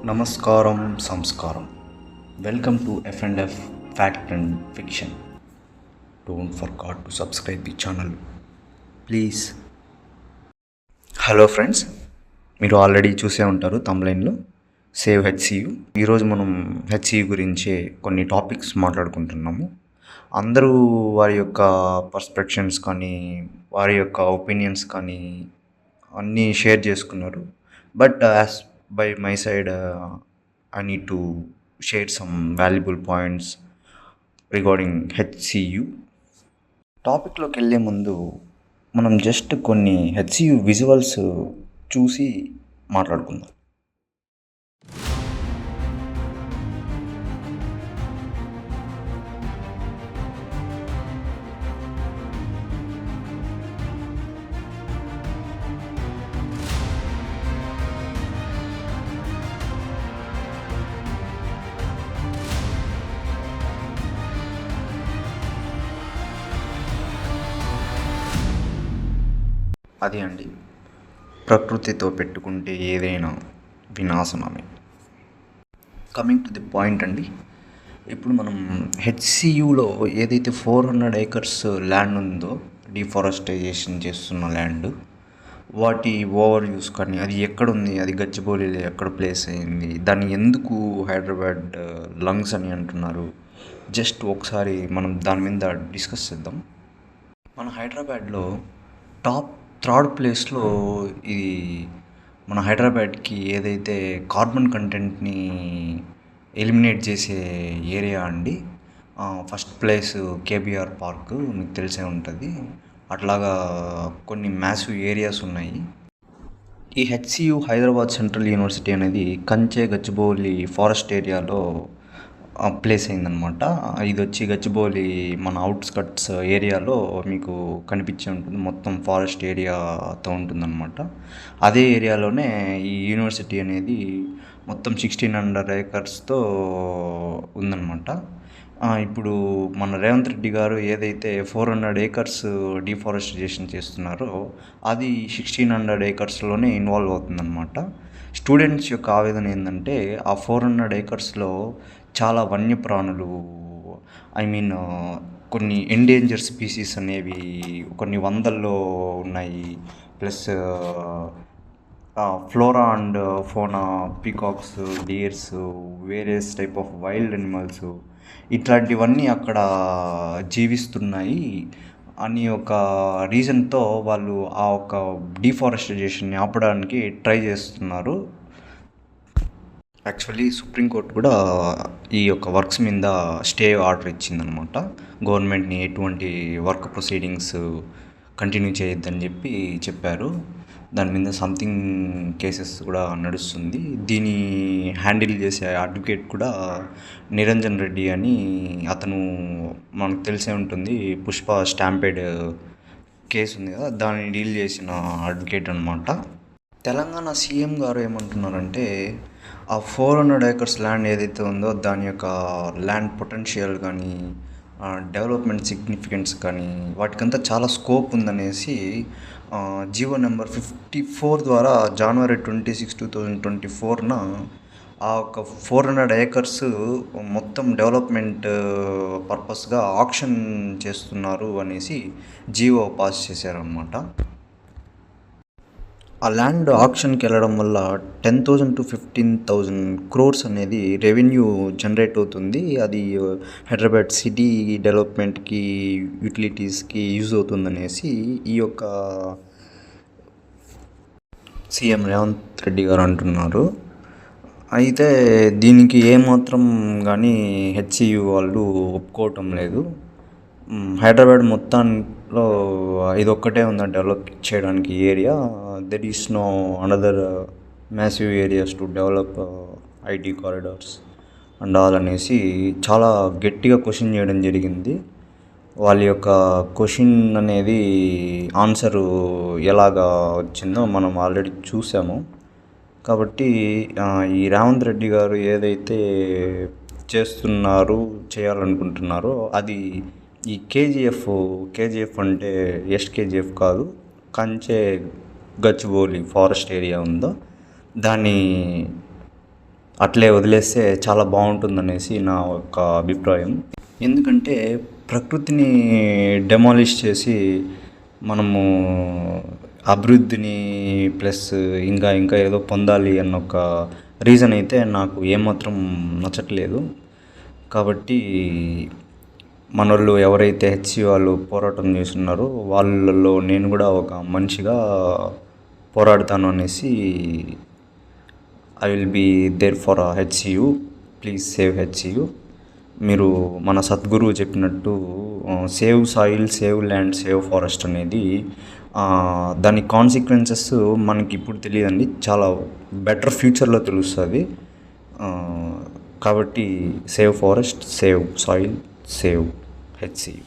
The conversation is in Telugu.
నమస్కారం సంస్కారం. Welcome to F&F fact and fiction. Don't forgot to subscribe the channel please. Hello friends, మీరు ఆల్రెడీ చూసే ఉంటారు తమ్లైన్లో సేవ్ హెచ్సియు. ఈరోజు మనం హెచ్సియు గురించి కొన్ని టాపిక్స్ మాట్లాడుకుంటున్నాము. అందరూ వారి యొక్క పర్స్పెక్షన్స్ కానీ వారి యొక్క ఒపీనియన్స్ కానీ అన్నీ షేర్ చేసుకున్నారు. But as by my side, I need to share some valuable points regarding HCU. టాపిక్లోకి వెళ్ళే ముందు మనం జస్ట్ కొన్ని హెచ్సియు విజువల్స్ చూసి మాట్లాడుకుందాం. అది అండి, ప్రకృతితో పెట్టుకుంటే ఏదైనా వినాశనమే. కమింగ్ టు ది పాయింట్ అండి, ఇప్పుడు మనం హెచ్సియులో ఏదైతే 400 acres ల్యాండ్ ఉందో, డిఫారెస్టైజేషన్ చేస్తున్న ల్యాండ్, వాటి ఓవర్ యూస్ కానీ అది ఎక్కడుంది, అది గచ్చిబౌలిలో ఎక్కడ ప్లేస్ అయింది, దాన్ని ఎందుకు హైదరాబాద్ లంగ్స్ అని అంటున్నారు, జస్ట్ ఒకసారి మనం దాని మీద డిస్కస్ చేద్దాం. మన హైదరాబాద్లో థర్డ్ ప్లేస్లో ఇది మన హైదరాబాద్కి ఏదైతే కార్బన్ కంటెంట్ని ఎలిమినేట్ చేసే ఏరియా అండి. ఫస్ట్ ప్లేస్ కేబీఆర్ పార్క్, మీకు తెలిసే ఉంటుంది. అట్లాగా కొన్ని మ్యాసివ్ ఏరియాస్ ఉన్నాయి. ఈ హెచ్సియు హైదరాబాద్ సెంట్రల్ యూనివర్సిటీ అనేది కంచె గచ్చిబౌలి ఫారెస్ట్ ఏరియాలో ప్లేస్ అయిందనమాట. ఇది వచ్చి గచ్చిబౌలి మన అవుట్స్కట్స్ ఏరియాలో మీకు కనిపించే ఉంటుంది. మొత్తం ఫారెస్ట్ ఏరియాతో ఉంటుందన్నమాట. అదే ఏరియాలోనే ఈ యూనివర్సిటీ అనేది మొత్తం 1600 acresతో ఉందన్నమాట. ఇప్పుడు మన రేవంత్ రెడ్డి గారు ఏదైతే 400 acres డిఫారెస్టేషన్ చేస్తున్నారో అది 1600 acresలోనే ఇన్వాల్వ్ అవుతుందన్నమాట. స్టూడెంట్స్ యొక్క ఆవేదన ఏంటంటే ఆ 400 acresలో చాలా వన్యప్రాణులు, కొన్ని ఎండేంజర్ స్పీసీస్ అనేవి కొన్ని వందల్లో ఉన్నాయి. Plus flora and fauna, peacocks, deers, various type of wild animals ఇట్లాంటివన్నీ అక్కడ జీవిస్తున్నాయి అని ఒక రీజన్తో వాళ్ళు ఆ ఒక డిఫారెస్టేషన్ని ఆపడానికి ట్రై చేస్తున్నారు. యాక్చువల్లీ సుప్రీంకోర్టు కూడా ఈ యొక్క వర్క్స్ మీద స్టే ఆర్డర్ ఇచ్చిందనమాట. గవర్నమెంట్ని ఎటువంటి వర్క్ ప్రొసీడింగ్స్ కంటిన్యూ చేయొద్దని చెప్పారు. దాని మీద సంథింగ్ కేసెస్ కూడా నడుస్తుంది. దీన్ని హ్యాండిల్ చేసే అడ్వకేట్ కూడా నిరంజన్ రెడ్డి అని, అతను మనకు తెలిసే ఉంటుంది, పుష్ప స్టాంపేడ్ కేసు ఉంది కదా, దాన్ని డీల్ చేసిన అడ్వకేట్ అనమాట. తెలంగాణ సీఎం గారు ఏమంటున్నారంటే ఆ 400 acres ల్యాండ్ ఏదైతే ఉందో దాని యొక్క ల్యాండ్ పొటెన్షియల్ కానీ డెవలప్మెంట్ సిగ్నిఫికెన్స్ కానీ వాటికంతా చాలా స్కోప్ ఉందనేసి జీవో నెంబర్ 54 ద్వారా January 26, 2024న ఆ ఒక 400 acres మొత్తం డెవలప్మెంట్ పర్పస్గా ఆక్షన్ చేస్తున్నారు అనేసి జీవో పాస్ చేశారనమాట. ఆ ల్యాండ్ ఆక్షన్కి వెళ్ళడం వల్ల 10,000 to 15,000 crores అనేది రెవెన్యూ జనరేట్ అవుతుంది. అది హైదరాబాద్ సిటీ డెవలప్మెంట్కి, యూటిలిటీస్కి యూజ్ అవుతుందనేసి ఈ యొక్క సీఎం రేవంత్ రెడ్డి గారు అంటున్నారు. అయితే దీనికి ఏమాత్రం కానీ హెచ్సియు వాళ్ళు ఒప్పుకోవటం లేదు. హైదరాబాద్ మొత్తంలో ఇదొక్కటే ఉందా డెవలప్ చేయడానికి area. There is no another massive areas to develop IT corridors and all అనేసి చాలా గట్టిగా క్వశ్చన్ చేయడం జరిగింది. వాళ్ళ యొక్క క్వశ్చన్ అనేది ఆన్సరు ఎలాగా వచ్చిందో మనం ఆల్రెడీ చూసాము. కాబట్టి ఈ రేవంత్ రెడ్డి గారు ఏదైతే చేయాలనుకుంటున్నారో అది ఈ కేజీఎఫ్ అంటే ఎస్కేజీఎఫ్ కాదు, కంచె గచ్చిబౌలి ఫారెస్ట్ ఏరియా ఉందో దాన్ని అట్లే వదిలేస్తే చాలా బాగుంటుందనేసి నా యొక్క అభిప్రాయం. ఎందుకంటే ప్రకృతిని డెమాలిష్ చేసి మనము అభివృద్ధిని ప్లస్ ఇంకా ఇంకా ఏదో పొందాలి అన్న ఒక రీజన్ అయితే నాకు ఏమాత్రం నచ్చట్లేదు. కాబట్టి మనోళ్ళు ఎవరైతే హెచ్సి వాళ్ళు పోరాటం చేస్తున్నారో వాళ్ళల్లో నేను కూడా ఒక మనిషిగా పోరాడతాను అనేసి I will be there for HCU. Please save HCU. మీరు మన సద్గురువు చెప్పినట్టు save soil, save land, save forest అనేది దాని కాన్సిక్వెన్సెస్ మనకి ఇప్పుడు తెలియదండి, చాలా బెటర్ ఫ్యూచర్లో తెలుస్తుంది. కాబట్టి save forest, save soil, save HCU.